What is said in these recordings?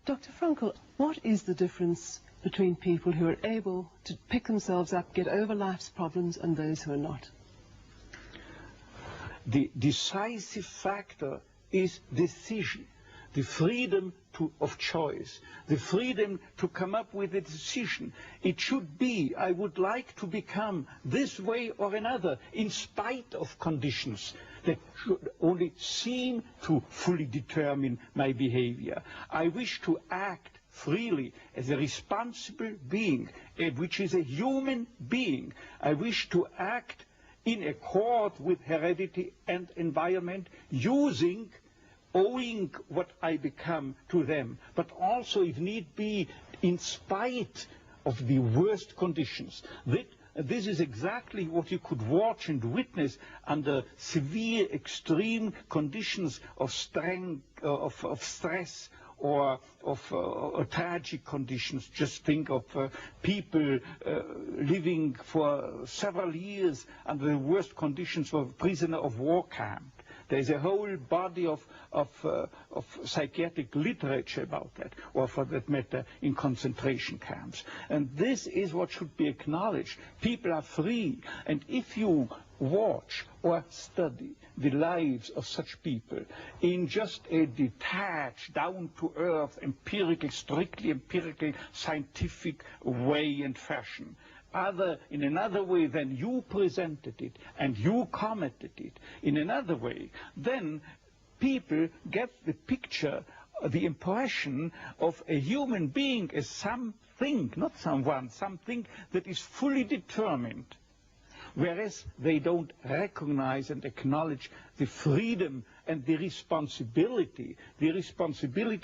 Dr. Frankl, what is the difference between people who are able to pick themselves up, get over life's problems, and those who are not? The decisive factor is decision, the freedom of choice, the freedom to come up with a decision. It should be, I would like to become this way or another, in spite of conditions that should only seem to fully determine my behavior. I wish to act freely as a responsible being, which is a human being. I wish to act in accord with heredity and environment, owing what I become to them, but also, if need be, in spite of the worst conditions. This is exactly what you could watch and witness under severe, extreme conditions of stress or of tragic conditions. Just think of people living for several years under the worst conditions of a prisoner of war camp. There's a whole body of psychiatric literature about that, or for that matter, in concentration camps. And this is what should be acknowledged. People are free, and if you watch or study the lives of such people in just a detached, down-to-earth, empirical, strictly empirical, scientific way and fashion, in another way than you presented it and you commented it, in another way, then people get the picture, the impression of a human being as something, not someone, something that is fully determined. Whereas they don't recognize and acknowledge the freedom and the responsibility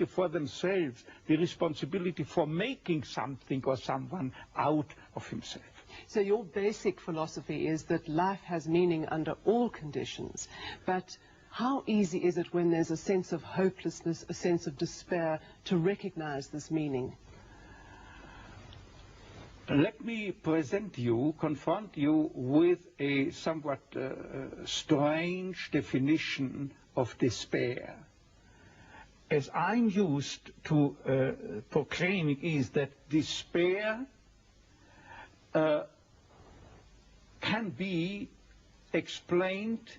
for themselves, the responsibility for making something or someone out of himself. So your basic philosophy is that life has meaning under all conditions, but how easy is it when there's a sense of hopelessness, a sense of despair, to recognize this meaning? Let me confront you with a somewhat strange definition of despair. As I'm used to proclaiming is that despair can be explained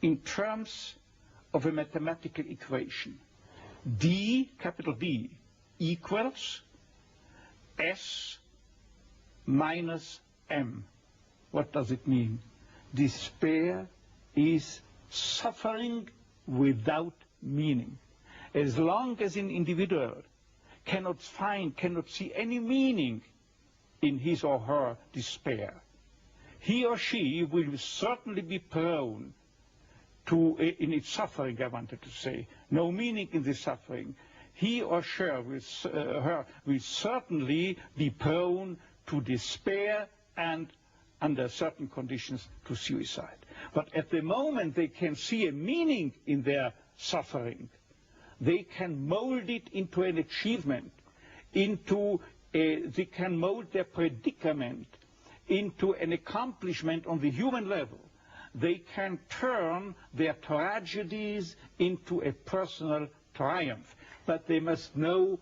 in terms of a mathematical equation. D, capital D, equals S minus M. What does it mean? Despair is suffering without meaning. As long as an individual cannot see any meaning in his or her despair, he or she will certainly be prone to, in its suffering, I wanted to say, no meaning in the suffering, he or she will certainly be prone to despair and, under certain conditions, to suicide. But at the moment they can see a meaning in their suffering, they can mold it into an achievement, they can mold their predicament into an accomplishment on the human level. They can turn their tragedies into a personal triumph. But they must know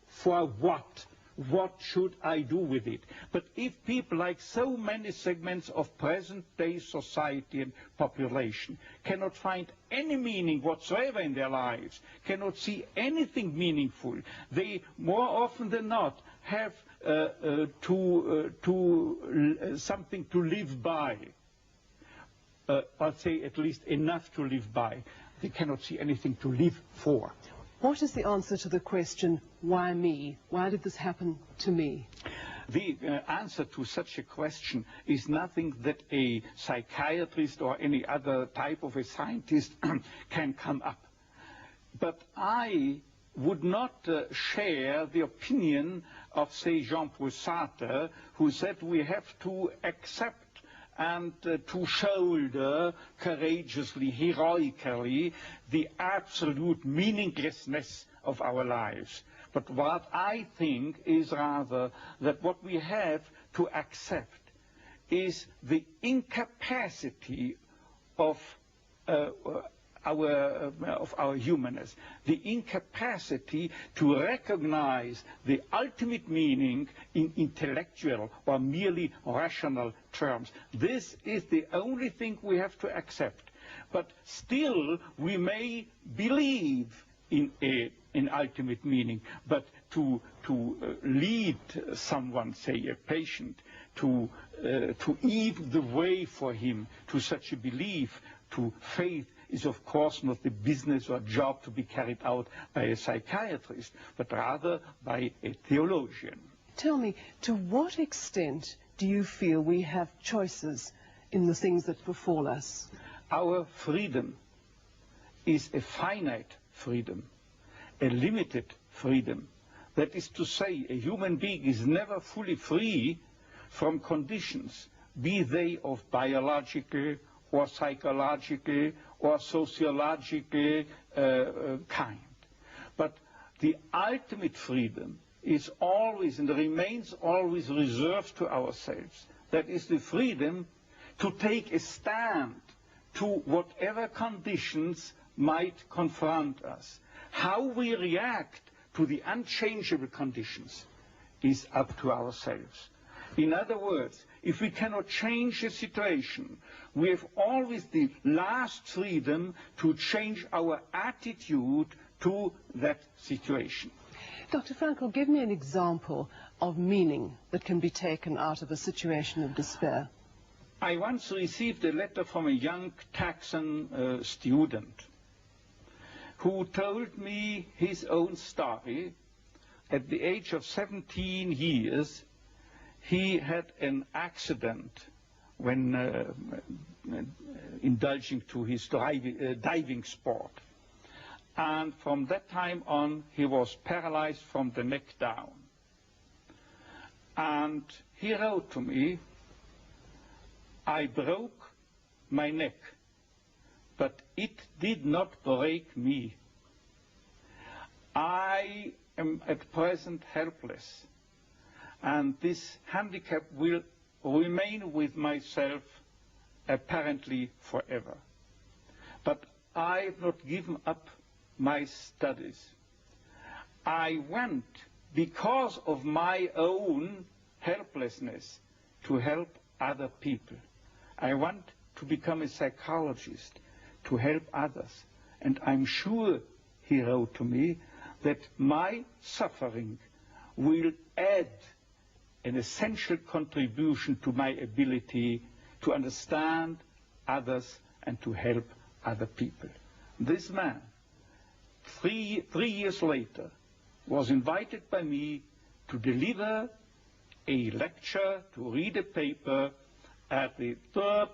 for what. What should I do with it? But if people, like so many segments of present-day society and population, cannot find any meaning whatsoever in their lives, cannot see anything meaningful, they more often than not have something to live by. I'll say at least enough to live by. They cannot see anything to live for. What is the answer to the question, why me? Why did this happen to me? The answer to such a question is nothing that a psychiatrist or any other type of a scientist can come up. But I would not share the opinion of, say, Jean-Paul Sartre, who said we have to accept and to shoulder courageously, heroically, the absolute meaninglessness of our lives. But what I think is rather that what we have to accept is the incapacity of our humanness, the incapacity to recognize the ultimate meaning in intellectual or merely rational terms. This is the only thing we have to accept. But still, we may believe in an ultimate meaning, but to lead someone, say a patient, to even the way for him to such a belief, to faith, is of course not the business or job to be carried out by a psychiatrist, but rather by a theologian. Tell me, to what extent do you feel we have choices in the things that befall us? Our freedom is a finite freedom, a limited freedom. That is to say, a human being is never fully free from conditions, be they of biological or psychological or sociological kind. But the ultimate freedom is always and remains always reserved to ourselves. That is the freedom to take a stand to whatever conditions might confront us. How we react to the unchangeable conditions is up to ourselves. In other words, if we cannot change a situation, we have always the last freedom to change our attitude to that situation. Dr. Frankl, give me an example of meaning that can be taken out of a situation of despair. I once received a letter from a young Texan student who told me his own story. At the age of 17 years, he had an accident when indulging to his diving sport. And from that time on, he was paralyzed from the neck down. And he wrote to me, "I broke my neck, but it did not break me. I am at present helpless, and this handicap will remain with myself apparently forever. But I have not given up my studies. I want, because of my own helplessness, to help other people. I want to become a psychologist, to help others. And I'm sure," he wrote to me, "that my suffering will add an essential contribution to my ability to understand others and to help other people." This man, three years later, was invited by me to deliver a lecture, to read a paper at the 3rd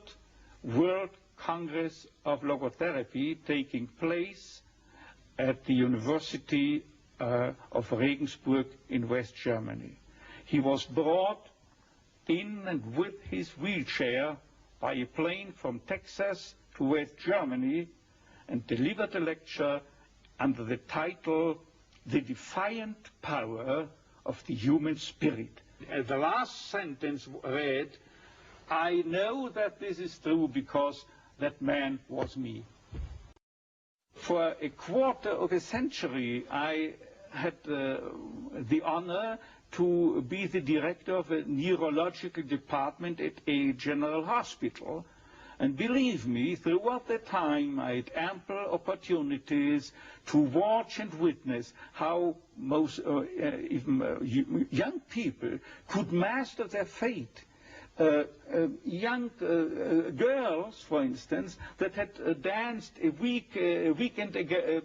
World Congress of Logotherapy taking place at the University of Regensburg in West Germany. He was brought in and with his wheelchair by a plane from Texas to West Germany and delivered a lecture under the title, "The Defiant Power of the Human Spirit." The last sentence read, "I know that this is true because that man was me." For a quarter of a century, I had the honor to be the director of a neurological department at a general hospital. And believe me, throughout that time, I had ample opportunities to watch and witness how even young people could master their fate. Young girls, for instance, that had danced a weekend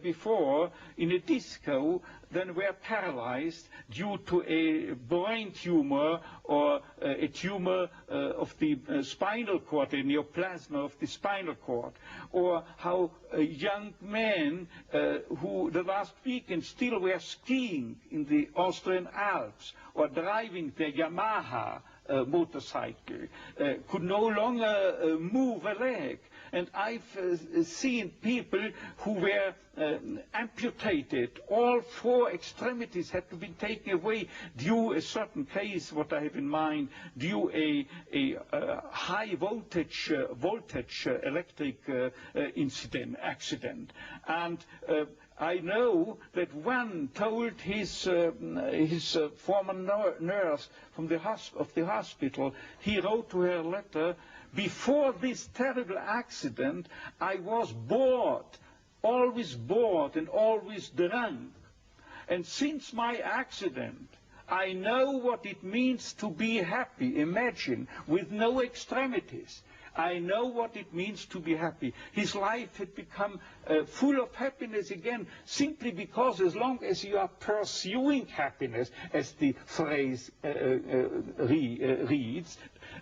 before in a disco, then were paralyzed due to a brain tumor or a tumor of the spinal cord, a neoplasm of the spinal cord. Or how young men who the last weekend still were skiing in the Austrian Alps or driving their Yamaha motorcycle, could no longer move a leg. And I've seen people who were amputated. All 4 extremities had to be taken away due a certain case, what I have in mind, due a high voltage electric accident. And I know that one told his former nurse from the hospital, he wrote to her a letter, before this terrible accident, I was bored and always drunk. And since my accident, I know what it means to be happy. Imagine, with no extremities. I know what it means to be happy. His life had become full of happiness again, simply because as long as you are pursuing happiness, as the phrase reads,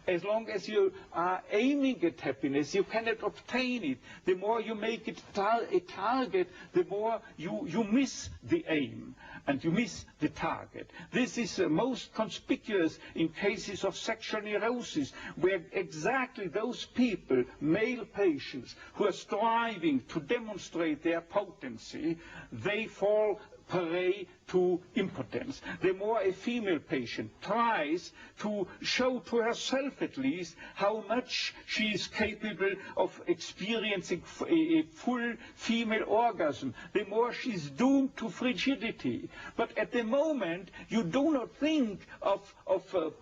as long as you are aiming at happiness, you cannot obtain it. The more you make it a target, the more you miss the aim and you miss the target. This is most conspicuous in cases of sexual neurosis, where exactly those people, male patients, who are striving to demonstrate their potency, they fall prey to impotence. The more a female patient tries to show to herself at least how much she is capable of experiencing a full female orgasm, the more she's doomed to frigidity. But at the moment, you do not think of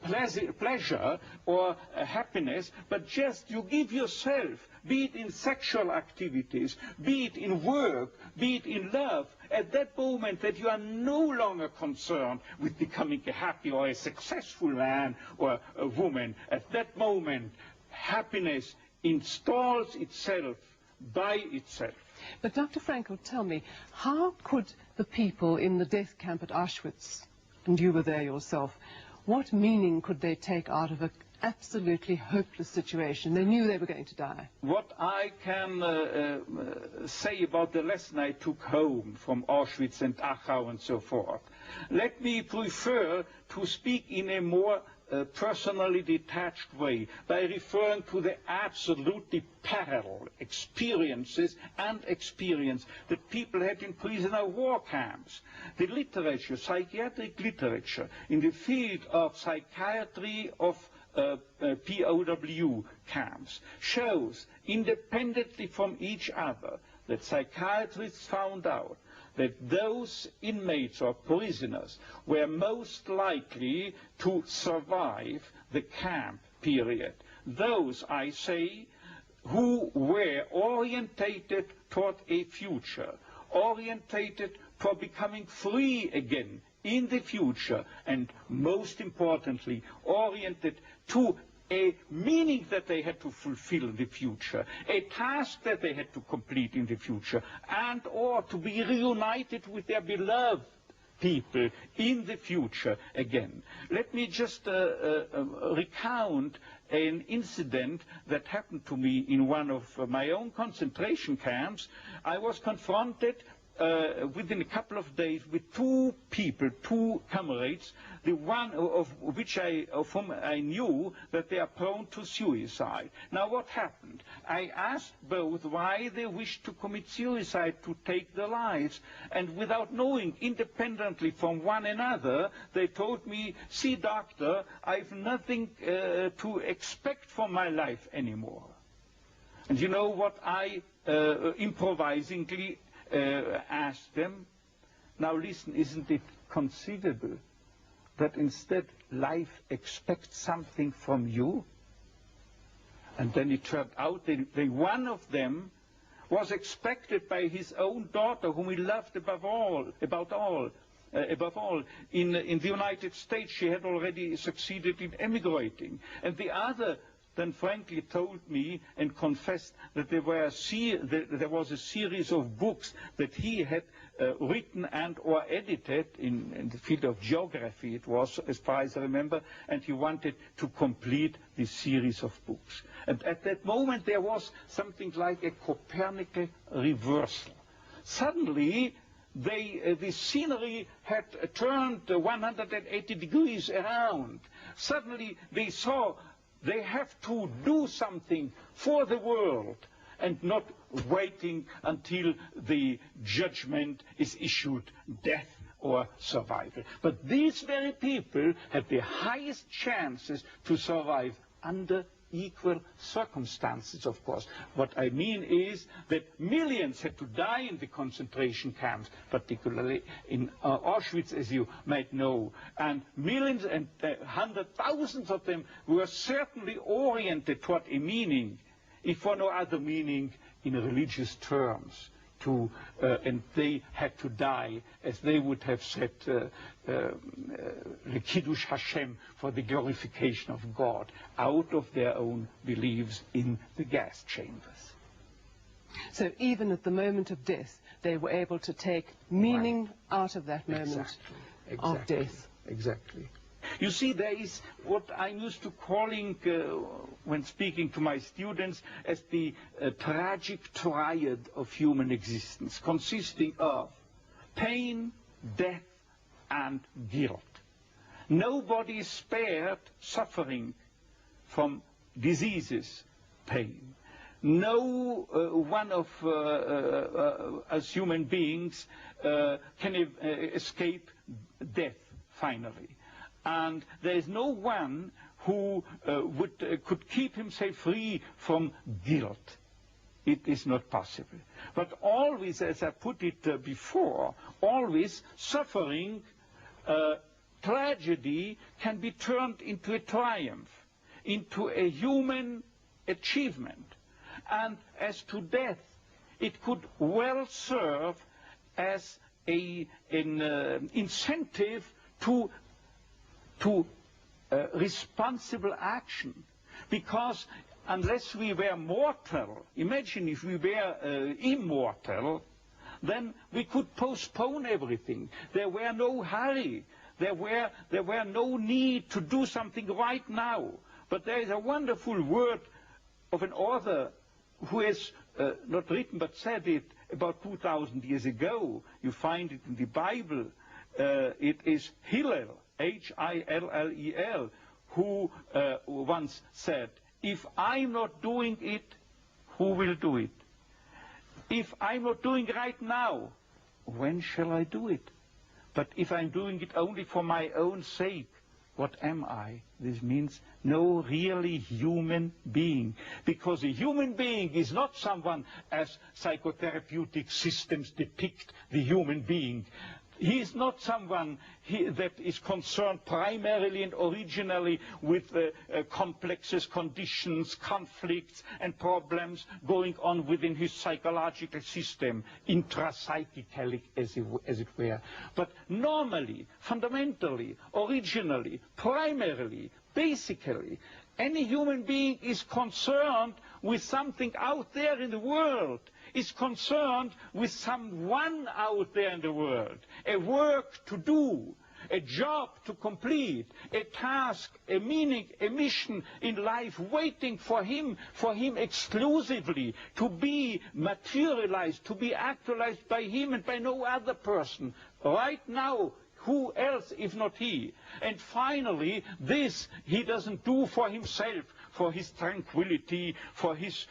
pleasure or happiness, but just you give yourself, be it in sexual activities, be it in work, be it in love, at that moment that you are no longer concerned with becoming a happy or a successful man or a woman. At that moment, happiness installs itself by itself. But Dr. Frankl, tell me, how could the people in the death camp at Auschwitz, and you were there yourself, what meaning could they take out of an absolutely hopeless situation? They knew they were going to die. What I can say about the lesson I took home from Auschwitz and Dachau and so forth, let me prefer to speak in a more personally detached way by referring to the absolutely parallel experiences that people had in prisoner war camps. The literature, psychiatric literature in the field of psychiatry of POW camps shows, independently from each other, that psychiatrists found out that those inmates or prisoners were most likely to survive the camp period. Those, I say, who were orientated toward a future, orientated for becoming free again in the future, and most importantly, oriented to a meaning that they had to fulfill in the future, a task that they had to complete in the future, and or to be reunited with their beloved people in the future again. Let me just recount an incident that happened to me in one of my own concentration camps. I was confronted within a couple of days with 2 people, 2 comrades, the one of whom I knew that they are prone to suicide. Now what happened? I asked both why they wished to commit suicide, to take their lives, and without knowing, independently from one another, they told me, see doctor, I've nothing to expect from my life anymore. And you know what I improvisingly asked them? Now listen, isn't it conceivable that instead life expects something from you? And then it turned out that one of them was expected by his own daughter, whom he loved above all. In the United States, she had already succeeded in emigrating. And the other then frankly told me and confessed that there was a series of books that he had written and or edited in the field of geography, it was, as far as I remember, and he wanted to complete this series of books. And at that moment there was something like a Copernican reversal. Suddenly the scenery had turned 180 degrees around. Suddenly they saw they have to do something for the world. and not waiting until the judgment is issued, death or survival. But these very people have the highest chances to survive under equal circumstances, of course. What I mean is that millions had to die in the concentration camps, particularly in Auschwitz, as you might know, and millions and hundred thousands of them were certainly oriented toward a meaning, if for no other meaning, in religious terms. And they had to die, as they would have said, the Kiddush Hashem, for the glorification of God, out of their own beliefs in the gas chambers. So even at the moment of death, they were able to take meaning out of that moment of death. Exactly. You see, there is what I'm used to calling, when speaking to my students, as the tragic triad of human existence, consisting of pain, death, and guilt. Nobody is spared suffering from diseases, pain. No one of us human beings can escape death, finally. And there is no one who could keep himself free from guilt. It is not possible. But always, as I put it before, always suffering, tragedy can be turned into a triumph, into a human achievement. And as to death, it could well serve as an incentive to responsible action, because unless we were mortal, imagine if we were immortal, then we could postpone everything. There were no hurry. There were no need to do something right now. But there is a wonderful word of an author who has not written but said it about 2,000 years ago. You find it in the Bible. It is Hillel, Hillel, who once said, if I'm not doing it, who will do it? If I'm not doing it right now, when shall I do it? But if I'm doing it only for my own sake, what am I? This means no really human being. Because a human being is not someone, as psychotherapeutic systems depict the human being. He is not someone that is concerned primarily and originally with complexes, conditions, conflicts, and problems going on within his psychological system, intrapsychically, as it were. But normally, fundamentally, originally, primarily, basically, any human being is concerned with something out there in the world, is concerned with someone out there in the world, a work to do, a job to complete, a task, a meaning, a mission in life waiting for him exclusively to be materialized, to be actualized by him and by no other person. Right now, who else if not he? And finally, this he doesn't do for himself, for his tranquility, for his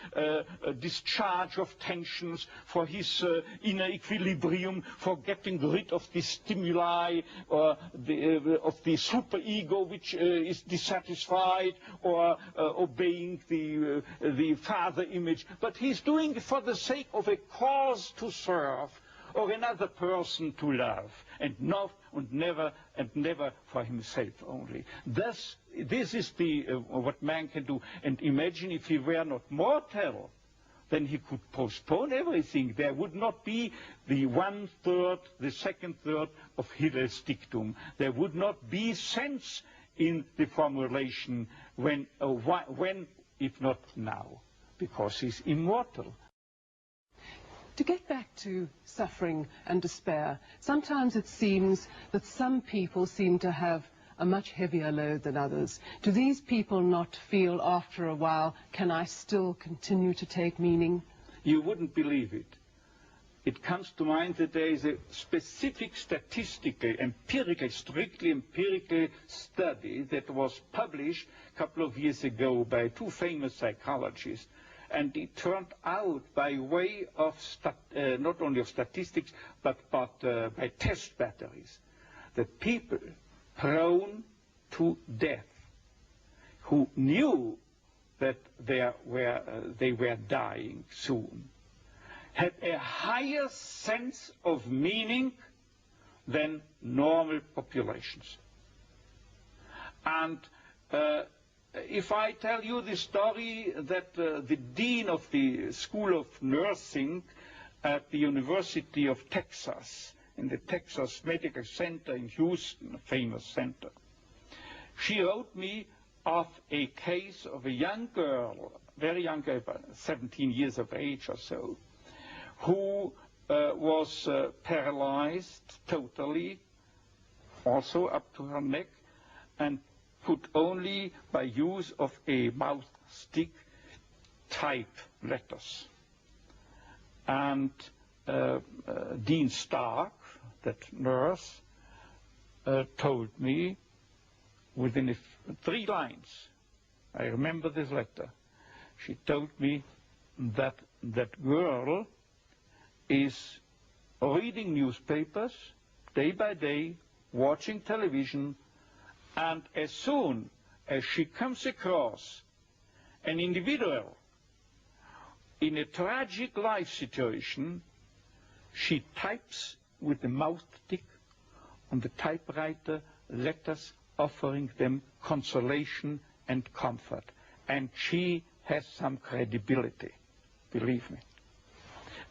discharge of tensions, for his inner equilibrium, for getting rid of the stimuli of the superego which is dissatisfied, or obeying the father image. But he's doing it for the sake of a cause to serve, or another person to love, and never for himself only. Thus, this is what man can do. And imagine if he were not mortal, then he could postpone everything. There would not be the 1/3, the 2/3 of Hillel's dictum. There would not be sense in the formulation when, if not now, because he's immortal. To get back to suffering and despair, sometimes it seems that some people seem to have a much heavier load than others. Do these people not feel after a while, can I still continue to take meaning? You wouldn't believe it. It comes to mind that there is a specific statistical, strictly empirical study that was published a couple of years ago by two famous psychologists. And it turned out, by way of not only of statistics, but by test batteries, that people prone to death, who knew that they were dying soon, had a higher sense of meaning than normal populations. And if I tell you the story that the dean of the School of Nursing at the University of Texas, in the Texas Medical Center in Houston, a famous center, she wrote me of a case of a young girl, very young girl, about 17 years of age or so, who was paralyzed totally, also up to her neck, and could only by use of a mouth stick type letters. And Dean Stark, that nurse, told me within 3 lines, I remember this letter, she told me that that girl is reading newspapers day by day, watching television, and as soon as she comes across an individual in a tragic life situation, she types with the mouth stick on the typewriter letters offering them consolation and comfort. And she has some credibility, believe me.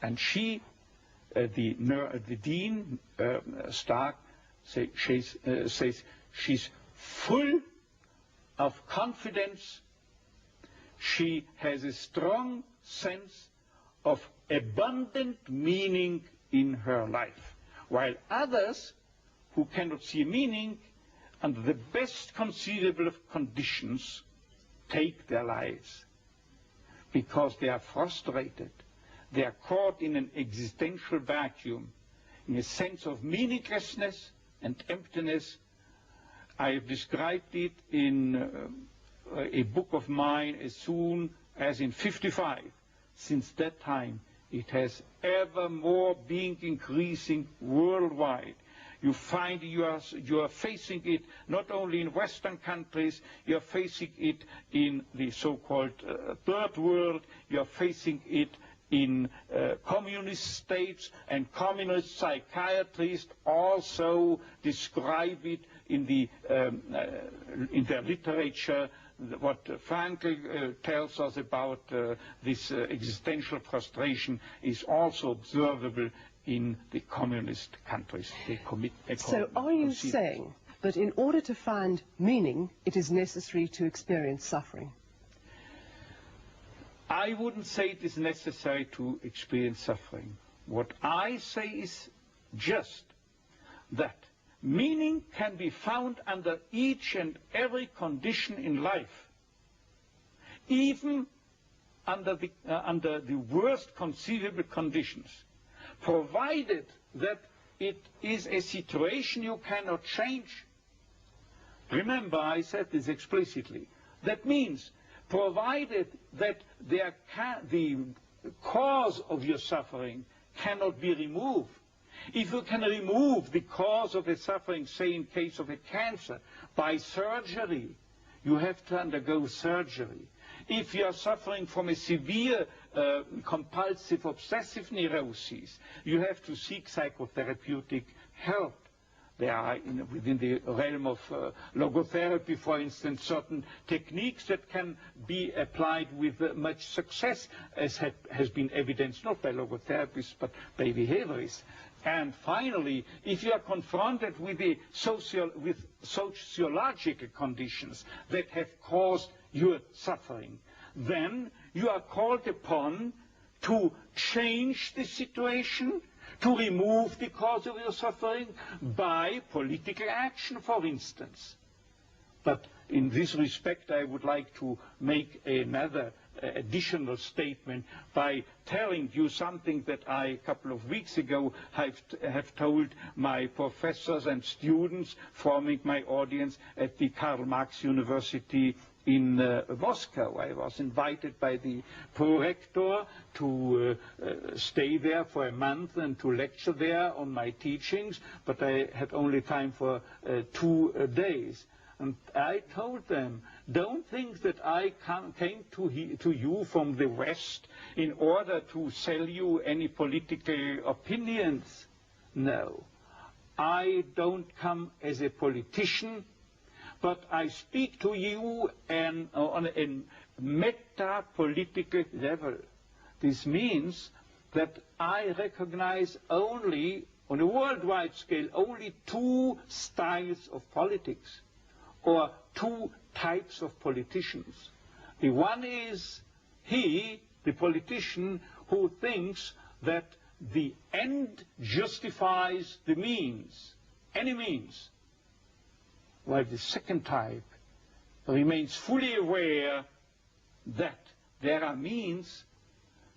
And she, the Dean Stark, says she's full of confidence. She has a strong sense of abundant meaning in her life, while others who cannot see meaning under the best conceivable of conditions take their lives because they are frustrated. They are caught in an existential vacuum, in a sense of meaninglessness and emptiness. I have described it in a book of mine as soon as in 55. Since that time, it has ever more been increasing worldwide. You find you are facing it not only in Western countries, you are facing it in the so-called third world, you are facing it in communist states, and communist psychiatrists also describe it in their literature. What Frankl tells us about this existential frustration is also observable in the communist countries. So are you saying that in order to find meaning, it is necessary to experience suffering? I wouldn't say it is necessary to experience suffering. What I say is just that meaning can be found under each and every condition in life, even under the worst conceivable conditions, provided that it is a situation you cannot change. Remember, I said this explicitly. That means provided that the cause of your suffering cannot be removed. If you can remove the cause of a suffering, say in case of a cancer, by surgery, you have to undergo surgery. If you are suffering from a severe compulsive obsessive neurosis, you have to seek psychotherapeutic help. There are, within the realm of logotherapy, for instance, certain techniques that can be applied with much success, as has been evidenced not by logotherapists but by behaviorists. And finally, if you are confronted with sociological conditions that have caused your suffering, then you are called upon to change the situation, to remove the cause of your suffering by political action, for instance. But in this respect, I would like to make another additional statement by telling you something that I, a couple of weeks ago, have told my professors and students forming my audience at the Karl Marx University in Moscow. I was invited by the prorector to stay there for a month and to lecture there on my teachings, but I had only time for 2 days. And I told them, don't think that I came to you from the West in order to sell you any political opinions. No, I don't come as a politician, but I speak to you on a meta-political level. This means that I recognize only, on a worldwide scale, only 2 styles of politics, or 2 types of politicians. The one is he, the politician, who thinks that the end justifies the means, any means, while the second type remains fully aware that there are means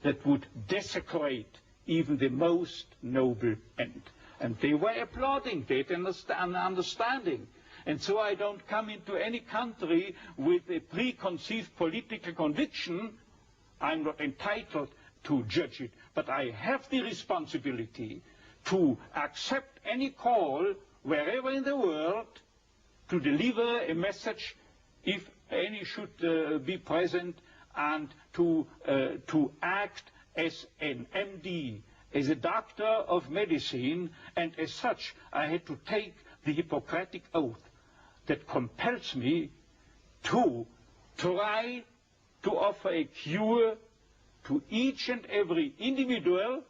that would desecrate even the most noble end. And they were applauding that and understanding. And so I don't come into any country with a preconceived political conviction. I'm not entitled to judge it, but I have the responsibility to accept any call wherever in the world to deliver a message, if any should be present, and to act as an MD, as a doctor of medicine, and as such I had to take the Hippocratic oath that compels me to try to offer a cure to each and every individual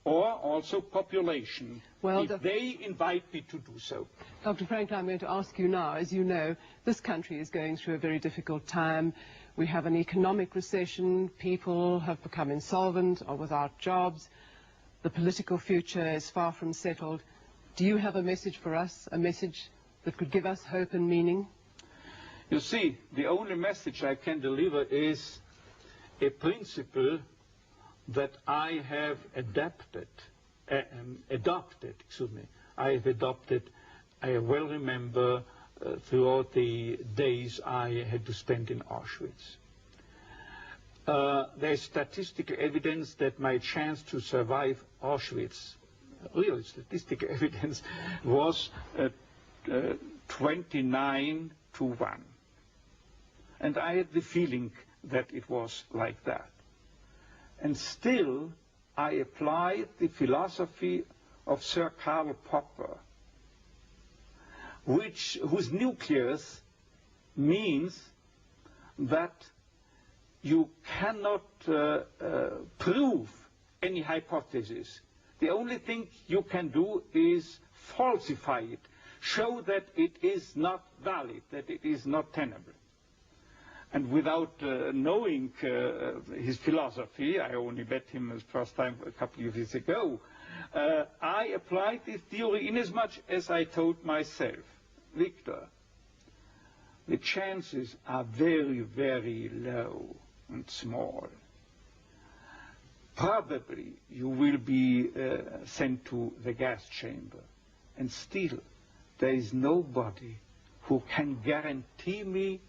or also population, if they invite me to do so. Dr. Frankl, I'm going to ask you now, as you know, this country is going through a very difficult time. We have an economic recession, people have become insolvent or without jobs, the political future is far from settled. Do you have a message for us, a message that could give us hope and meaning? You see, the only message I can deliver is a principle that I have adopted. I have adopted, I well remember throughout the days I had to spend in Auschwitz. There is statistical evidence that my chance to survive Auschwitz, real statistical evidence, was 29 to 1. And I had the feeling that it was like that. And still, I applied the philosophy of Sir Karl Popper, whose nucleus means that you cannot prove any hypothesis. The only thing you can do is falsify it, show that it is not valid, that it is not tenable. And without knowing his philosophy, I only met him the first time a couple of years ago, I applied this theory inasmuch as I told myself, Victor, the chances are very, very low and small. Probably you will be sent to the gas chamber, and still there is nobody who can guarantee me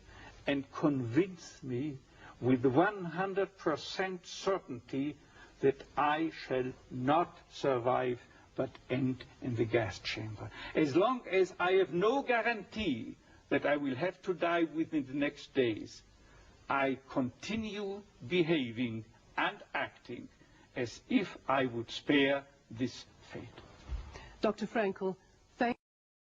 and convince me with 100% certainty that I shall not survive but end in the gas chamber. As long as I have no guarantee that I will have to die within the next days, I continue behaving and acting as if I would spare this fate. Dr. Frankl,